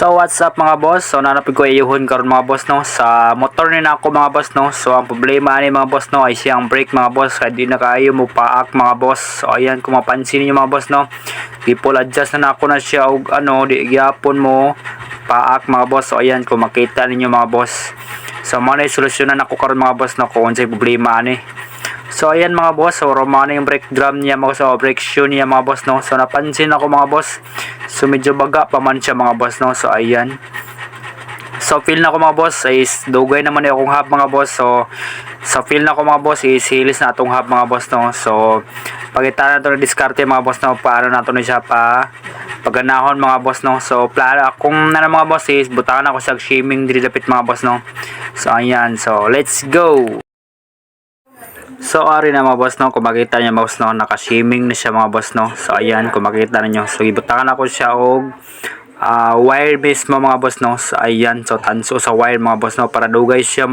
So what's up mga boss? So nanapig ko iyuhon karon mga boss no sa motor ni nako mga boss no. So ang problema ni mga boss no ay siyang brake mga boss, kaya di na kaayo mo paak mga boss. So ayan, kung mapansin niyo mga boss no, i-full adjust na nako na siya og di gyapon mo paak mga boss. So ayan, kung makita ninyo mga boss. So mo na solusyonan nako karon mga boss no kung unsay problema ani. So ayan mga boss, so romano yung brake drum niya mga boss, so brake shoe niya mga boss no. So napansin ako mga boss, so medyo baga pa man siya mga boss no. So ayan, so feel na ko mga boss is dugay naman yung akong hub mga boss. So sa feel na ko mga boss is hilis na atong hub mga boss no. So pagkita na ito na diskarte mga boss no, paano na ito na siya pa paganahon mga boss no. So plano akong na mga boss is butangan ako sa shimming diri dapit mga boss no. So ayan, so let's go. So ari na mga boss no, kung makita niyo mga boss no, naka-shimming na siya mga boss no. So ayan, kung makita niyo, so ibutakan ako siya og wire mismo mga boss no. So ayan, so tanso sa wire mga boss no para dugay siya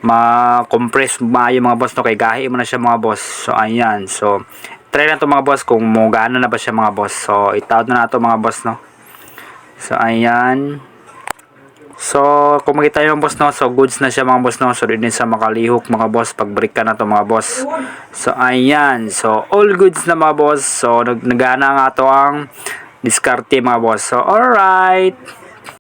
ma-compress maayo mga boss no, kay gahi mo na siya mga boss. So ayan, so try na to mga boss kung mogana na ba siya mga boss. So itawad na nato mga boss no. So ayan. So, kung makita nyo boss no, so goods na siya mga boss no. So, din sa makalihok mga boss, pag-break ka na to mga boss. So, ayan. So, all goods na mga boss. So, nagana nga to ang diskarte mga boss. So, alright.